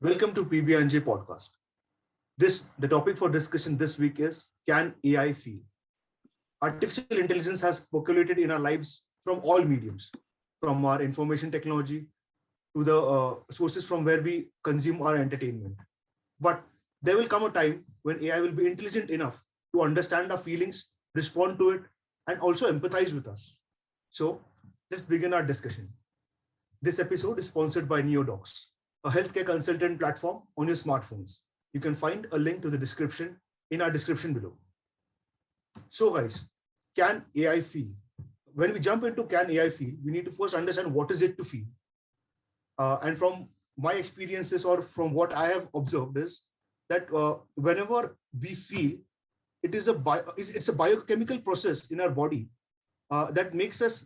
Welcome to PB&J podcast. The topic for discussion this week is, can AI feel? Artificial intelligence has percolated in our lives from all mediums, from our information technology to the sources from where we consume our entertainment. But there will come a time when AI will be intelligent enough to understand our feelings, respond to it, and also empathize with us. So let's begin our discussion. This episode is sponsored by NeoDocs, a healthcare consultant platform on your smartphones. You can find a link to the description in our description below. So guys, can AI feel? When we jump into can AI feel, we need to first understand what is it to feel. And from my experiences or from what I have observed is that whenever we feel, it's a biochemical process in our body that makes us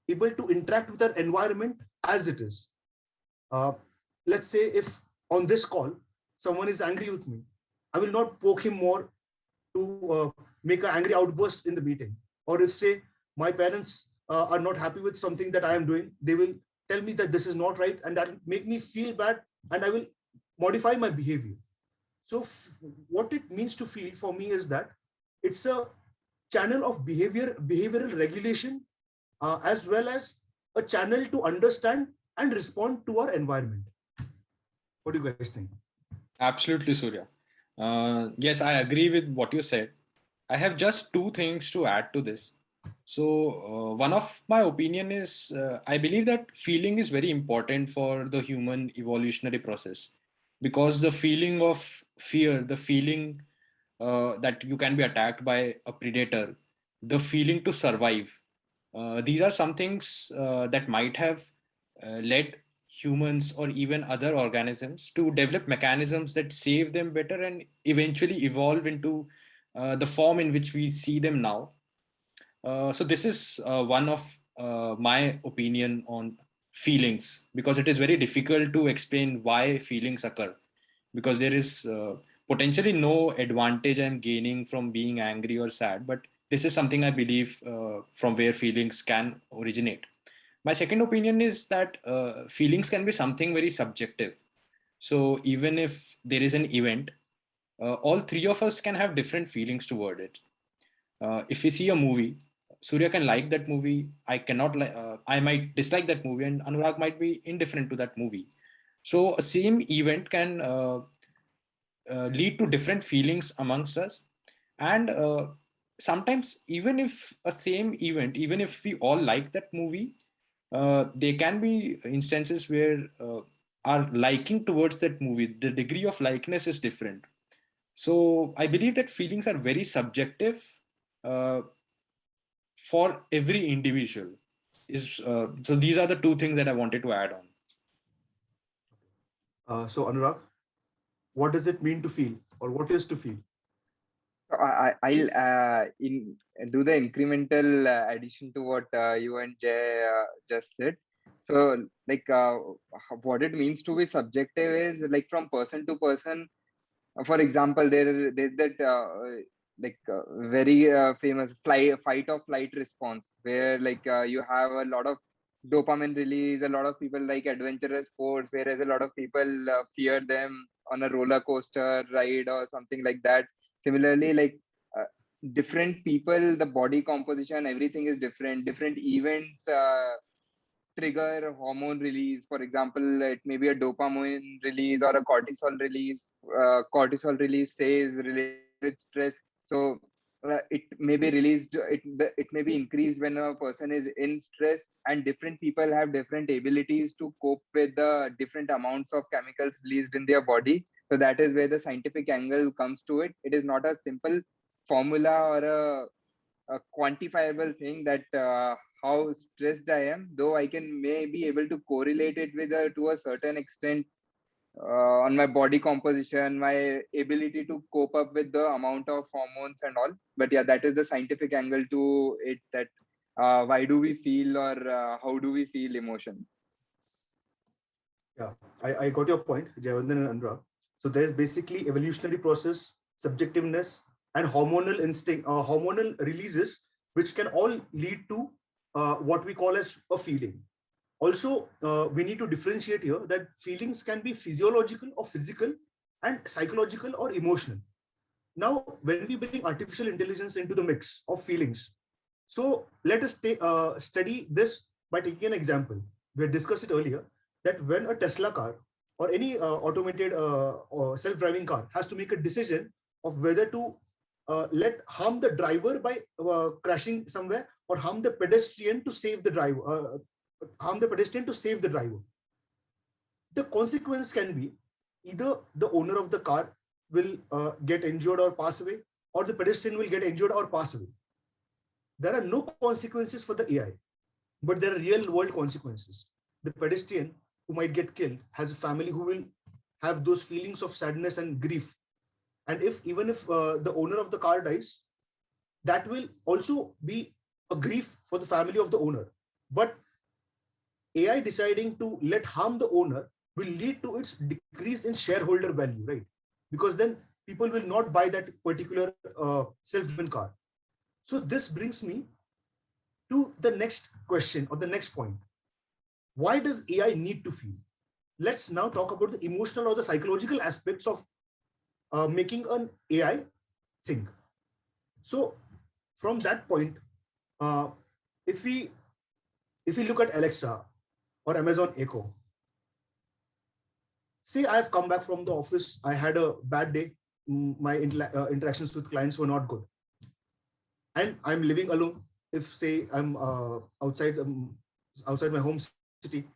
able to interact with our environment as it is. Let's say if on this call, someone is angry with me, I will not poke him more to make an angry outburst in the meeting. Or if say my parents are not happy with something that I am doing, they will tell me that this is not right and that will make me feel bad and I will modify my behavior. So what it means to feel for me is that it's a channel of behavioral regulation, as well as a channel to understand and respond to our environment. What do you guys think? Absolutely, Surya. Yes, I agree with what you said. I have just two things to add to this. So one of my opinion is I believe that feeling is very important for the human evolutionary process, because the feeling of fear, the feeling that you can be attacked by a predator, the feeling to survive, these are some things that might have led humans or even other organisms to develop mechanisms that save them better and eventually evolve into the form in which we see them now. So this is one of my opinion on feelings, because it is very difficult to explain why feelings occur, because there is potentially no advantage I'm gaining from being angry or sad, but this is something I believe from where feelings can originate. My second opinion is that feelings can be something very subjective. So even if there is an event, all three of us can have different feelings toward it. If we see a movie, Surya can like that movie. I cannot like. I might dislike that movie, and Anurag might be indifferent to that movie. So a same event can lead to different feelings amongst us, and sometimes even if a same event, even if we all like that movie, there can be instances where our liking towards that movie, the degree of likeness is different. So I believe that feelings are very subjective uh, for every individual. So these are the two things that I wanted to add on. So Anurag, what does it mean to feel, or what is to feel? I'll do the incremental addition to what you and Jay just said. So, what it means to be subjective is like from person to person. For example, there's that very famous fight or flight response where you have a lot of dopamine release. A lot of people like adventurous sports, whereas a lot of people fear them on a roller coaster ride or something like that. Similarly, uh, different people, the body composition, everything is different. Different events trigger hormone release. For example, it may be a dopamine release or a cortisol release. Cortisol release says related with stress. So it may be released. It may be increased when a person is in stress, and different people have different abilities to cope with the different amounts of chemicals released in their body. So that is where the scientific angle comes to it. It is not a simple formula or a quantifiable thing that how stressed I am, though I can may be able to correlate it with to a certain extent on my body composition, my ability to cope up with the amount of hormones and all. But yeah, that is the scientific angle to it, that why do we feel, or how do we feel emotions? Yeah, I got your point, Jayavandan and Anurag. So there's basically evolutionary process, subjectiveness, and hormonal instinct, hormonal releases, which can all lead to what we call as a feeling. Also, we need to differentiate here that feelings can be physiological or physical and psychological or emotional. Now, when we bring artificial intelligence into the mix of feelings, so let us study this by taking an example. We had discussed it earlier that when a Tesla car or any automated or self-driving car has to make a decision of whether to let harm the driver by crashing somewhere or harm the pedestrian to save the driver, the consequence can be either the owner of the car will get injured or pass away, or the pedestrian will get injured or pass away. There are no consequences for the AI, but there are real world consequences. The pedestrian who might get killed has a family who will have those feelings of sadness and grief. And even if the owner of the car dies, that will also be a grief for the family of the owner. But AI deciding to let harm the owner will lead to its decrease in shareholder value, right? Because then people will not buy that particular self-driven car. So this brings me to the next question or the next point. Why does AI need to feel? Let's now talk about the emotional or the psychological aspects of making an AI think. So from that point, if we look at Alexa or Amazon Echo, say I have come back from the office, I had a bad day, my interactions with clients were not good, and I'm living alone. If say I'm outside my home city,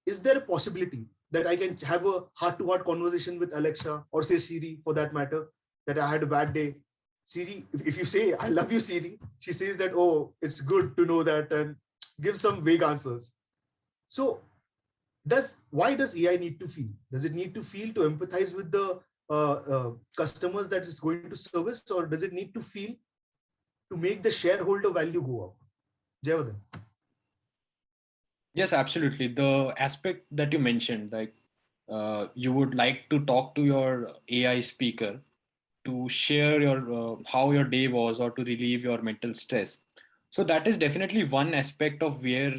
is there a possibility that I can have a heart-to-heart conversation with Alexa or say Siri for that matter, that I had a bad day? Siri, if you say, I love you, Siri, she says that, oh, it's good to know that, and give some vague answers. So why does AI need to feel? Does it need to feel to empathize with the customers that it's going to service, or does it need to feel to make the shareholder value go up? Jayavardhan. Yes, absolutely. The aspect that you mentioned, like you would like to talk to your AI speaker to share your how your day was or to relieve your mental stress. So that is definitely one aspect of where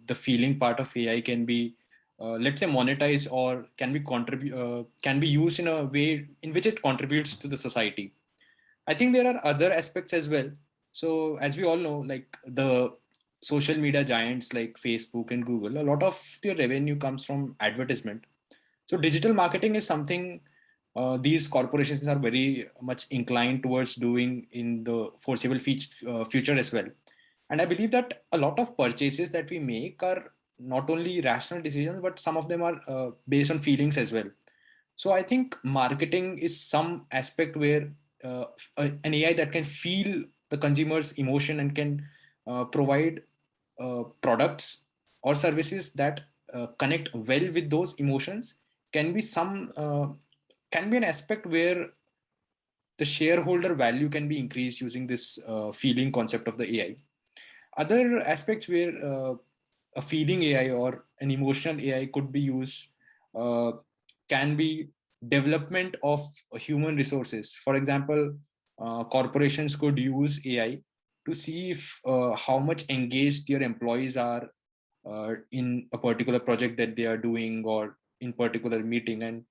the feeling part of AI can be, let's say, monetized or can be used in a way in which it contributes to the society. I think there are other aspects as well. So as we all know, like the social media giants like Facebook and Google, a lot of their revenue comes from advertisement. So digital marketing is something these corporations are very much inclined towards doing in the foreseeable future as well. And I believe that a lot of purchases that we make are not only rational decisions, but some of them are based on feelings as well. So I think marketing is some aspect where an AI that can feel the consumer's emotion and can provide products or services that connect well with those emotions can be can be an aspect where the shareholder value can be increased using this feeling concept of the AI. Other aspects where a feeling AI or an emotional AI could be used uh, can be development of human resources. For example, corporations could use AI to see if how much engaged their employees are in a particular project that they are doing or in particular meeting, and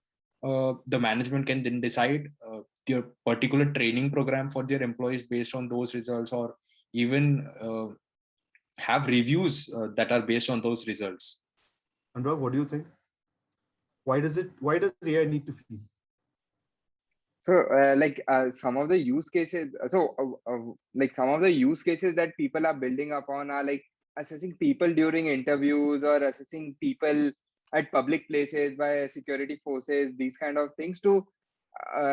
the management can then decide their particular training program for their employees based on those results, or even have reviews that are based on those results. Anurag, what do you think? Why does AI need to feel? So, some of the use cases, like some of the use cases that people are building upon are like assessing people during interviews or assessing people at public places by security forces, these kind of things to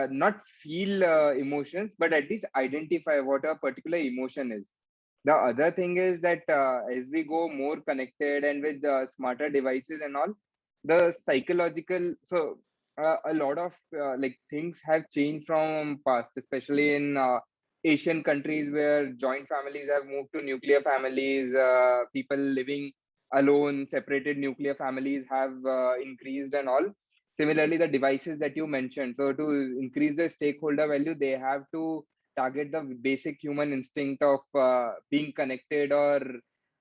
not feel emotions, but at least identify what a particular emotion is. The other thing is that as we go more connected and with smarter devices and all, the psychological, a lot of like things have changed from past, especially in Asian countries where joint families have moved to nuclear families. People living alone, separated nuclear families have increased and all. Similarly, the devices that you mentioned, so to increase the stakeholder value, they have to target the basic human instinct of being connected or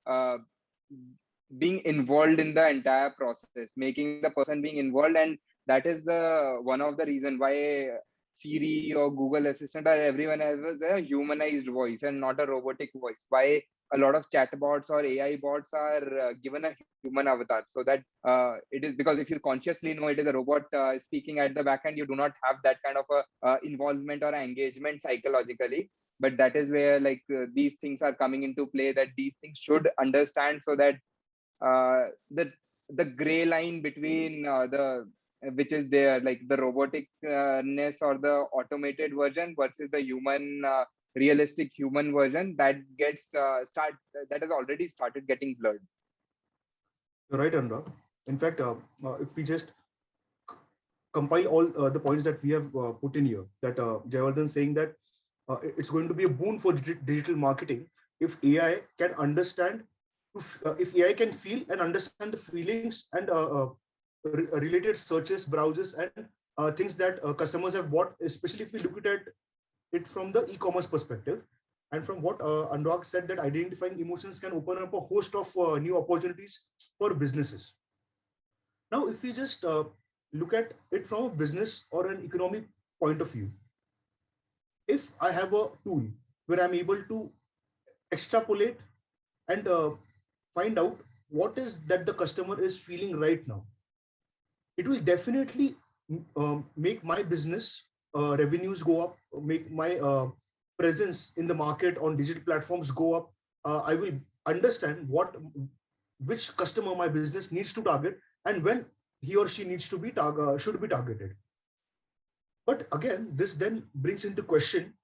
uh, being involved in the entire process, making the person being involved. And that is the one of the reason why Siri or Google Assistant or everyone has a humanized voice and not a robotic voice. Why a lot of chatbots or AI bots are given a human avatar, so that it is, because if you consciously know it is a robot speaking at the back end, you do not have that kind of a involvement or engagement psychologically. But that is where like these things are coming into play, that these things should understand, so that uh, the the gray line between the which is there, like the roboticness or the automated version versus the human realistic human version, that gets that has already started getting blurred. You're right, Anurag. In fact, if we just compile all the points that we have put in here, that Jayawardhan saying that it's going to be a boon for digital marketing if AI can understand, if AI can feel and understand the feelings and related searches, browses, and things that customers have bought, especially if we look at it from the e-commerce perspective. And from what Anurag said, that identifying emotions can open up a host of new opportunities for businesses. Now, if we just look at it from a business or an economic point of view, if I have a tool where I'm able to extrapolate and find out what is that the customer is feeling right now, it will definitely make my business revenues go up, make my presence in the market on digital platforms go up. I will understand which customer my business needs to target and when he or she needs to be should be targeted. But again, this then brings into question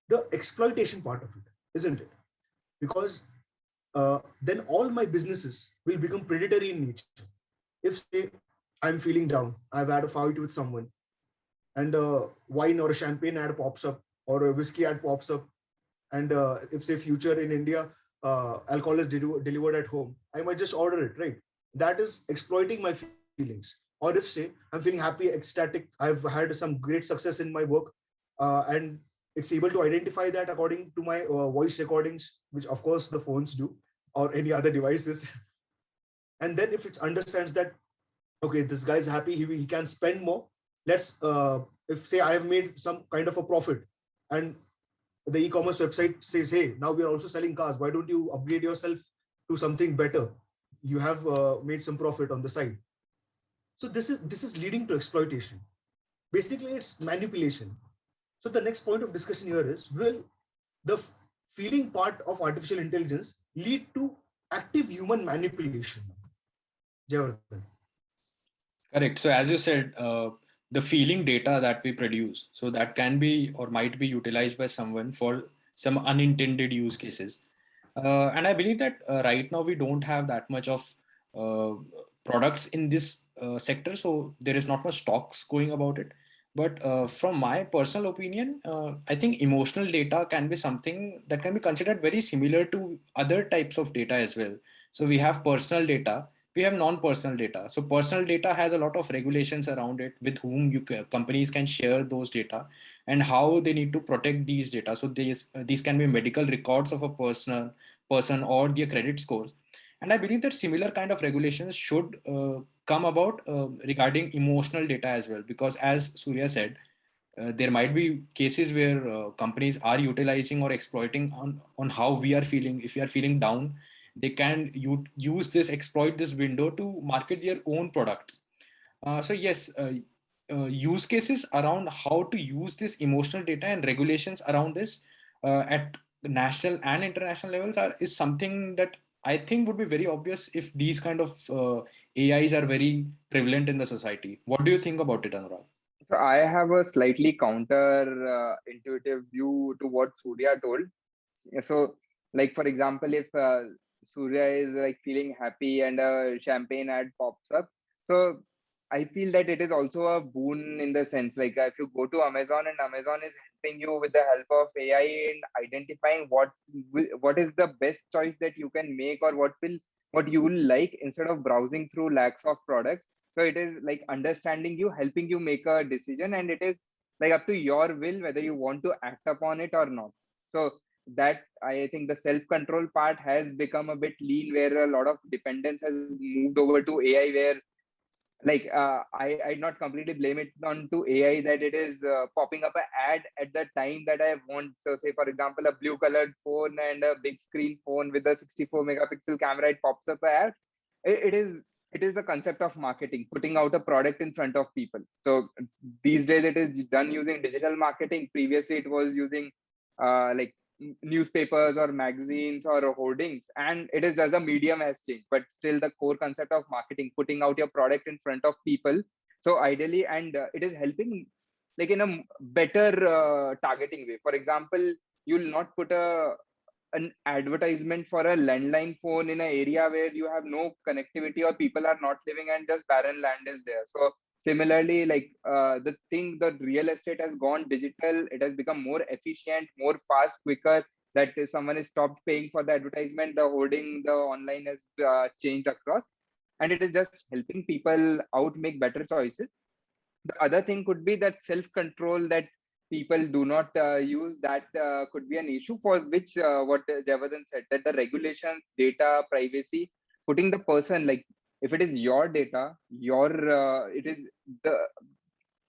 the exploitation part of it, isn't it? Because then all my businesses will become predatory in nature. If say I'm feeling down, I've had a fight with someone, and a wine or a champagne ad pops up, or a whiskey ad pops up, and if say future in India, alcohol is delivered at home, I might just order it, right? That is exploiting my feelings. Or if say I'm feeling happy, ecstatic, I've had some great success in my work, and it's able to identify that according to my voice recordings, which of course the phones do, or any other devices. And then if it understands that, okay, this guy's happy, he can spend more, let's if say I have made some kind of a profit, and the e-commerce website says, hey, now we are also selling cars, why don't you upgrade yourself to something better, you have made some profit on the side. So this is leading to exploitation. Basically, it's manipulation. So the next point of discussion here is, will the feeling part of artificial intelligence lead to active human manipulation? Jayavardhan. Correct. So as you said, the feeling data that we produce, so that can be or might be utilized by someone for some unintended use cases. And I believe that right now we don't have that much of uh, products in this sector, so there is not much talks going about it. But from my personal opinion, I think emotional data can be something that can be considered very similar to other types of data as well. So we have personal data, we have non-personal data. So personal data has a lot of regulations around it, with whom companies can share those data and how they need to protect these data. So these can be medical records of a person or their credit scores. And I believe that similar kind of regulations should come about regarding emotional data as well, because as Surya said, there might be cases where companies are utilizing or exploiting on how we are feeling. If we are feeling down, they can use this, exploit this window to market their own products. So yes, use cases around how to use this emotional data and regulations around this at national and international levels is something that I think would be very obvious if these kind of AIs are very prevalent in the society. What do you think about it, Anurag? So I have a slightly counter intuitive view to what Surya told. So like for example, if Surya is like feeling happy and a champagne ad pops up, so I feel that it is also a boon in the sense, like if you go to Amazon and Amazon is helping you with the help of AI in identifying what is the best choice that you can make, or what you will like, instead of browsing through lakhs of products. So it is like understanding you, helping you make a decision, and it is like up to your will whether you want to act upon it or not. So that I think the self-control part has become a bit lean, where a lot of dependence has moved over to AI, where I'd not completely blame it onto AI that it is popping up an ad at the time that I want. So say for example, a blue colored phone and a big screen phone with a 64 megapixel camera, it pops up an ad. It is the concept of marketing, putting out a product in front of people. So these days it is done using digital marketing. Previously it was using like newspapers or magazines or hoardings, and it is just the medium has changed, but still the core concept of marketing, putting out your product in front of people. So ideally, and it is helping like in a better targeting way. For example, you'll not put an advertisement for a landline phone in an area where you have no connectivity or people are not living and just barren land is there. So similarly, the real estate has gone digital. It has become more efficient, more fast, quicker, that if someone is stopped paying for the advertisement, the hoarding, the online has changed across, and it is just helping people out make better choices. The other thing could be that self control that people do not use, that could be an issue, for which what Javadan said, that the regulations, data privacy, putting the person, like if it is your data, your it is the,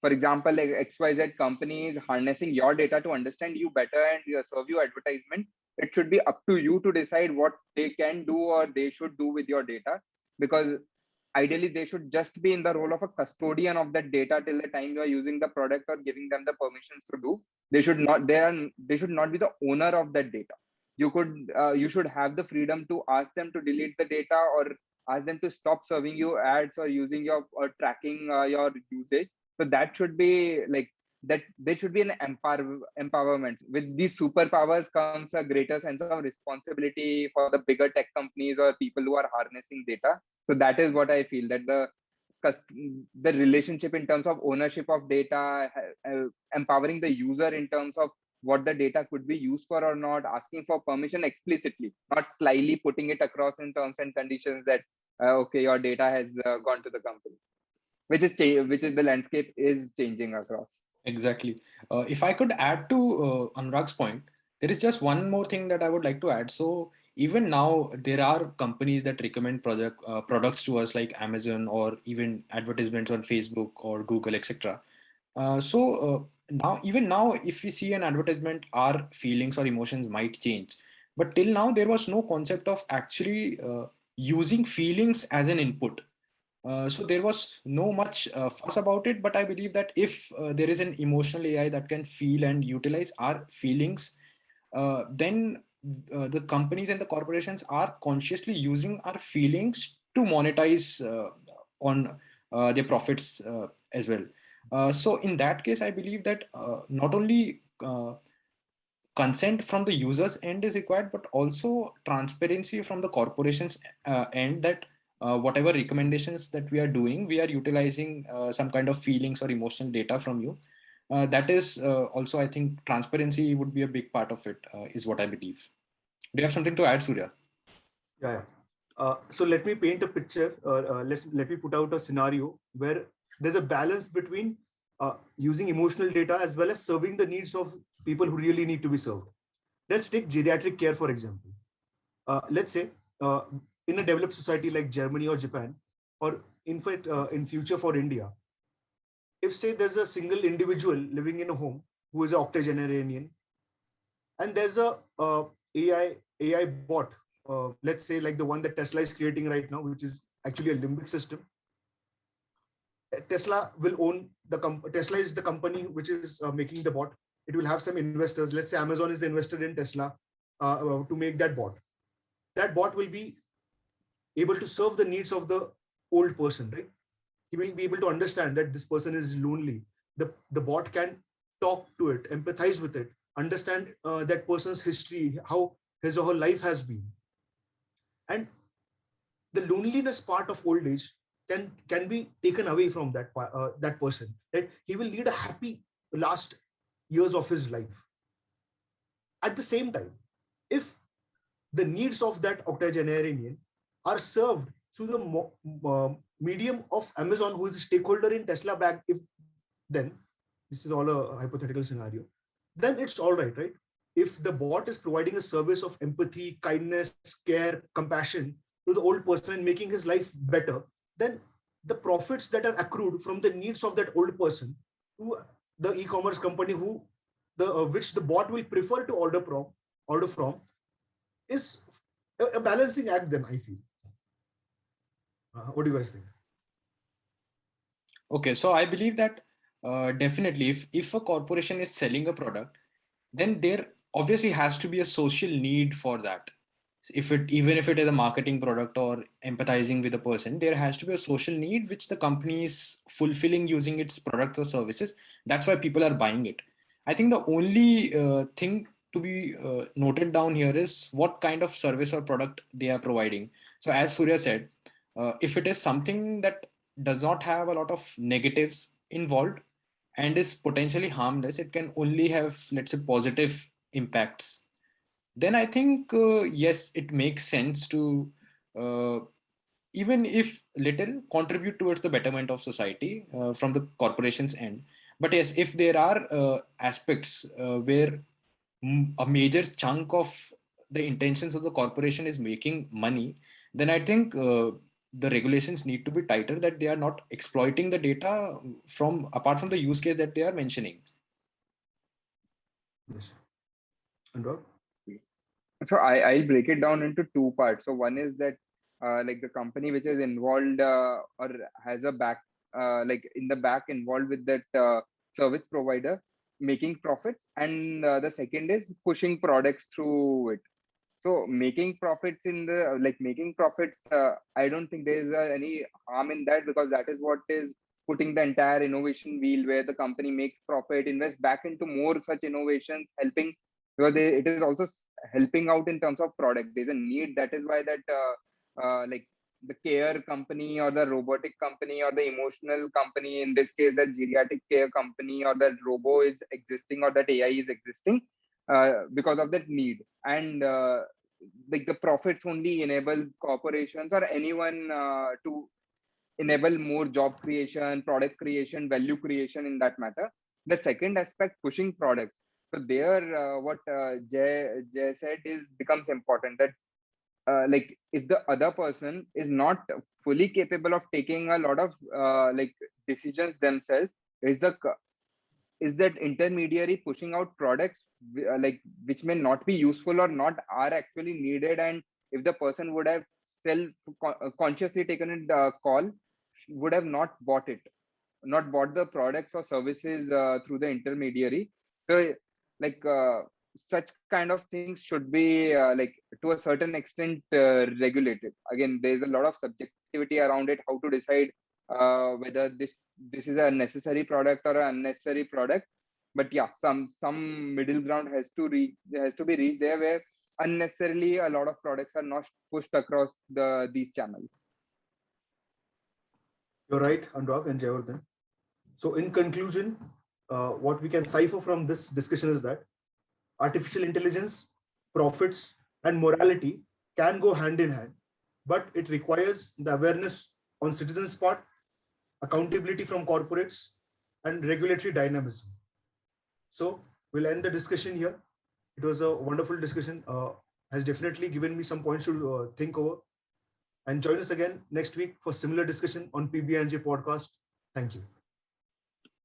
for example, like XYZ company is harnessing your data to understand you better and serve you advertisement. It should be up to you to decide what they can do or they should do with your data, because ideally they should just be in the role of a custodian of that data till the time you are using the product or giving them the permissions to do. They should not be the owner of that data. You should have the freedom to ask them to delete the data, or ask them to stop serving you ads or using your or tracking your usage. So that should be like that. There should be an empowerment. With these superpowers comes a greater sense of responsibility for the bigger tech companies or people who are harnessing data. So that is what I feel, that the relationship in terms of ownership of data, empowering the user in terms of what the data could be used for or not, asking for permission explicitly, not slyly putting it across in terms and conditions that okay, your data has gone to the company, which is the landscape is changing across. Exactly. If I could add to Anurag's point, there is just one more thing that I would like to add. So even now, there are companies that recommend products to us, like Amazon, or even advertisements on Facebook or Google, etc. Even now, if we see an advertisement, our feelings or emotions might change. But till now, there was no concept of actually using feelings as an input. So there was no much fuss about it, but I believe that if there is an emotional AI that can feel and utilize our feelings, then the companies and the corporations are consciously using our feelings to monetize on their profits as well. So in that case, I believe that not only consent from the users end is required, but also transparency from the corporations end, that whatever recommendations that we are doing, we are utilizing some kind of feelings or emotional data from you. That is also, I think, transparency would be a big part of it, is what I believe. Do you have something to add, Surya? Yeah. So let me paint a picture. Let me put out a scenario where there's a balance between using emotional data as well as serving the needs of people who really need to be served. Let's take geriatric care, for example. Let's say in a developed society like Germany or Japan, or in fact in future for India, if say there's a single individual living in a home who is an octogenarian, and there's a AI bot, let's say like the one that Tesla is creating right now, which is actually a limbic system. Tesla will own Tesla is the company which is making the bot. It will have some investors. Let's say Amazon is invested in Tesla to make that bot. That bot will be able to serve the needs of the old person, right? He will be able to understand that this person is lonely. The bot can talk to it, empathize with it, understand that person's history, how his or her life has been. And the loneliness part of old age can be taken away from that person, right? He will lead a happy last years of his life. At the same time, if the needs of that octogenarian are served through the medium of Amazon, who is a stakeholder in Tesla back, then this is all a hypothetical scenario, then it's all right, right? if the bot is providing a service of empathy, kindness, care, compassion to the old person and making his life better, then the profits that are accrued from the needs of that old person to the e-commerce company which the bot will prefer to order from is a balancing act. Then I feel. What do you guys think? Okay, so I believe that definitely if a corporation is selling a product, then there obviously has to be a social need for that. Even if it is a marketing product or empathizing with a person, there has to be a social need which the company is fulfilling using its products or services. That's why people are buying it. I think the only thing to be noted down here is what kind of service or product they are providing. So as Surya said, if it is something that does not have a lot of negatives involved and is potentially harmless, it can only have, let's say, positive impacts. Then I think, yes, it makes sense to, even if little, contribute towards the betterment of society from the corporation's end. But yes, if there are aspects where a major chunk of the intentions of the corporation is making money, then I think the regulations need to be tighter, that they are not exploiting the data from apart from the use case that they are mentioning. Yes. Anurag? So I'll break it down into two parts. So one is that like the company which is involved or has a back like in the back involved with that service provider making profits, and the second is pushing products through it. So making profits in the making profits, I don't think there is any harm in that, because that is what is putting the entire innovation wheel, where the company makes profit, invests back into more such innovations, helping, because it is also helping out in terms of product. There's a need. That is why that like the care company or the robotic company or the emotional company, in this case that geriatric care company or that robo is existing or that AI is existing, because of that need. And like the profits only enable corporations or anyone to enable more job creation, product creation, value creation in that matter. The second aspect, pushing products. So there, what Jay said is becomes important, that like if the other person is not fully capable of taking a lot of like decisions themselves, is that intermediary pushing out products like which may not be useful or not are actually needed. And if the person would have consciously taken a call, would have not bought the products or services through the intermediary. So like such kind of things should be like to a certain extent regulated. Again, there's a lot of subjectivity around it, how to decide whether this is a necessary product or an unnecessary product. But yeah, some middle ground has to be reached there, where unnecessarily a lot of products are not pushed across these channels. You're right, Anurag and Jayavardhan. So in conclusion, what we can cipher from this discussion is that artificial intelligence, profits, and morality can go hand in hand, but it requires the awareness on citizens' part, accountability from corporates, and regulatory dynamism. So we'll end the discussion here. It was a wonderful discussion. Has definitely given me some points to think over. And join us again next week for similar discussion on PBNJ podcast. Thank you.